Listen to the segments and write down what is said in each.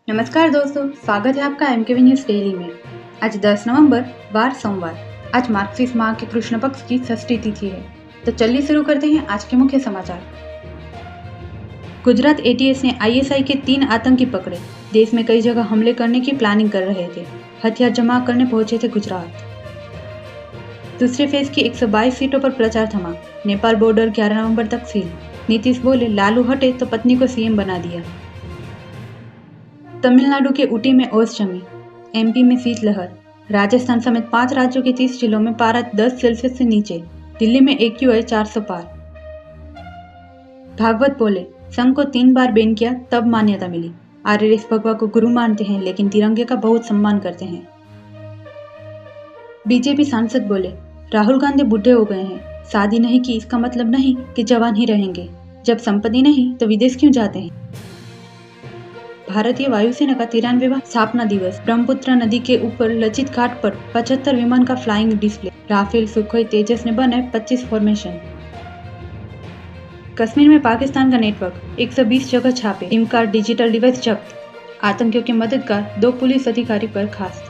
नमस्कार दोस्तों, स्वागत है आपका एमकेवी न्यूज डेली में। आज 10 नवंबर वार सोमवार। आज मार्गशीर्ष माह के कृष्ण पक्ष की षष्ठी तिथि है। तो चलिए शुरू करते हैं आज के मुख्य समाचार। गुजरात एटीएस ने आईएसआई के 3 आतंकी पकड़े। देश में कई जगह हमले करने की प्लानिंग कर रहे थे। हथियार जमा करने पहुंचे थे गुजरात। दूसरे फेज की 122 सीटों पर प्रचार थमा। नेपाल बॉर्डर 11 नवंबर तक सील। नीतीश बोले लालू हटे तो पत्नी को सीएम बना दिया। तमिलनाडु के ऊटी में ओस जमी। एमपी में शीतलहर। राजस्थान समेत 5 राज्यों के 30 जिलों में पारा 10 सेल्सियस से नीचे। दिल्ली में AQI 400 पार। भागवत बोले संघ को 3 बार बैन किया तब मान्यता मिली। आरएलएस भगवा को गुरु मानते हैं लेकिन तिरंगे का बहुत सम्मान करते हैं। बीजेपी सांसद बोले राहुल गांधी बूढ़े हो गए हैं। शादी नहीं की इसका मतलब नहीं कि जवान ही रहेंगे। जब संपत्ति नहीं तो विदेश क्यों जाते हैं। भारतीय वायुसेना का 93वां स्थापना दिवस। ब्रह्मपुत्र नदी के ऊपर लचित घाट पर 75 विमान का फ्लाइंग डिस्प्ले। राफेल, सुखोई, तेजस ने बनाए 25 फॉर्मेशन। कश्मीर में पाकिस्तान का नेटवर्क। 120 जगह छापे। सिम कार्ड, डिजिटल डिवाइस जब्त। आतंकियों के मददगार 2 पुलिस अधिकारी पर खास।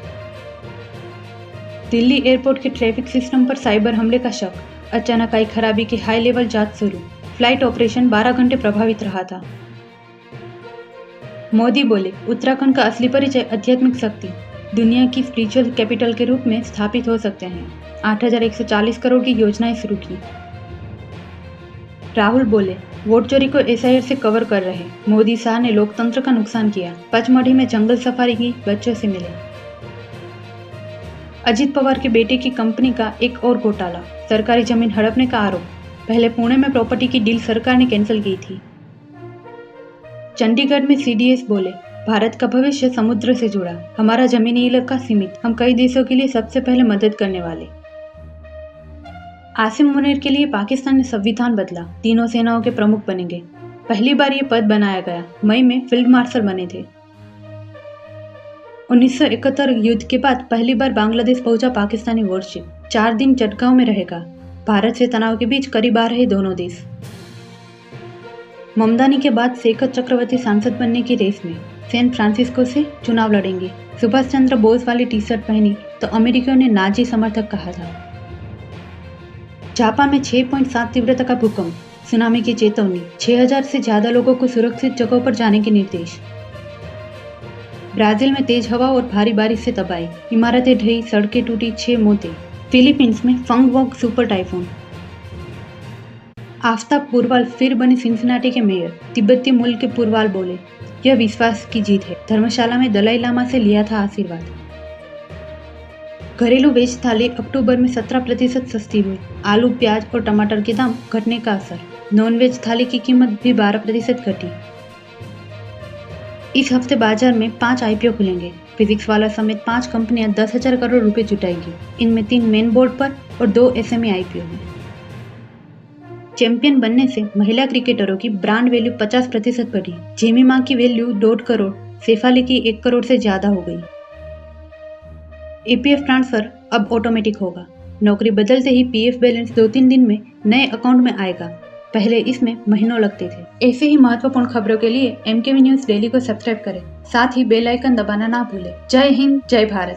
दिल्ली एयरपोर्ट के ट्रैफिक सिस्टम पर साइबर हमले का शक। अचानक आई खराबी की हाई लेवल जांच शुरू। फ्लाइट ऑपरेशन 12 घंटे प्रभावित रहा था। मोदी बोले उत्तराखंड का असली परिचय आध्यात्मिक शक्ति। दुनिया की स्पिरिचुअल कैपिटल के रूप में स्थापित हो सकते हैं। 8,140 करोड़ की योजनाएं शुरू की। राहुल बोले वोट चोरी को SIR से कवर कर रहे। मोदी शाह ने लोकतंत्र का नुकसान किया। पचमढ़ी में जंगल सफारी की, बच्चों से मिले। अजित पवार के बेटे की कंपनी का एक और घोटाला। सरकारी जमीन हड़पने का आरोप। पहले पुणे में प्रॉपर्टी की डील सरकार ने कैंसिल की थी। चंडीगढ़ में CDS बोले भारत का भविष्य समुद्र से जुड़ा। हमारा जमीनी इलाका सीमित। हम कई देशों के लिए सबसे पहले मदद करने वाले। आसिम मुनीर के लिए पाकिस्तान ने संविधान बदला। तीनों सेनाओं के प्रमुख बनेंगे। पहली बार ये पद बनाया गया। मई में फील्ड मार्शल बने थे। 1971 युद्ध के बाद पहली बार बांग्लादेश पहुंचा पाकिस्तानी वॉरशिप। 4 दिन चटगांव में रहेगा। भारत से तनाव के बीच करीब आ रहे दोनों देश। ममदानी के बाद शेखर चक्रवर्ती सांसद बनने की रेस में। सैन फ्रांसिस्को से चुनाव लड़ेंगे। सुभाष चंद्र बोस वाली टी-शर्ट पहनी तो अमेरिकियों ने नाजी समर्थक कहा था। जापान में 6.7 तीव्रता का भूकंप। सुनामी की चेतावनी। 6,000 से ज्यादा लोगों को सुरक्षित जगहों पर जाने के निर्देश। ब्राजील में तेज हवा और भारी बारिश से तबाही। इमारतें ढही, सड़कें टूटी, 6 मौतें। फिलीपींस में फंगवॉक सुपर टाइफून। आफ्ताब पुरवाल फिर बने सिंसिनाटी के मेयर। तिब्बती मूल के पुरवाल बोले यह विश्वास की जीत है। धर्मशाला में दलाई लामा से लिया था आशीर्वाद। घरेलू वेज थाली अक्टूबर में 17% सस्ती हुई। आलू, प्याज और टमाटर के दाम घटने का असर। नॉन वेज थाली की कीमत भी 12% घटी। इस हफ्ते बाजार में 5 IPO खुलेंगे। फिजिक्स वाला समेत 5 कंपनियां 10,000 करोड़ रुपए जुटाएंगी। इनमें 3 मेन बोर्ड पर और 2 SME IPO हैं। चैंपियन बनने से महिला क्रिकेटरों की ब्रांड वैल्यू 50% बढ़ी। जेमिमा की वैल्यू 1.5 करोड़, शेफाली की 1 करोड़ से ज्यादा हो गई। EPF ट्रांसफर अब ऑटोमेटिक होगा। नौकरी बदलते ही PF बैलेंस 2-3 दिन में नए अकाउंट में आएगा। पहले इसमें महीनों लगते थे। ऐसे ही महत्वपूर्ण खबरों के लिए MKV न्यूज डेली को सब्सक्राइब करें। साथ ही बेल आइकन दबाना ना भूलें। जय हिंद, जय भारत।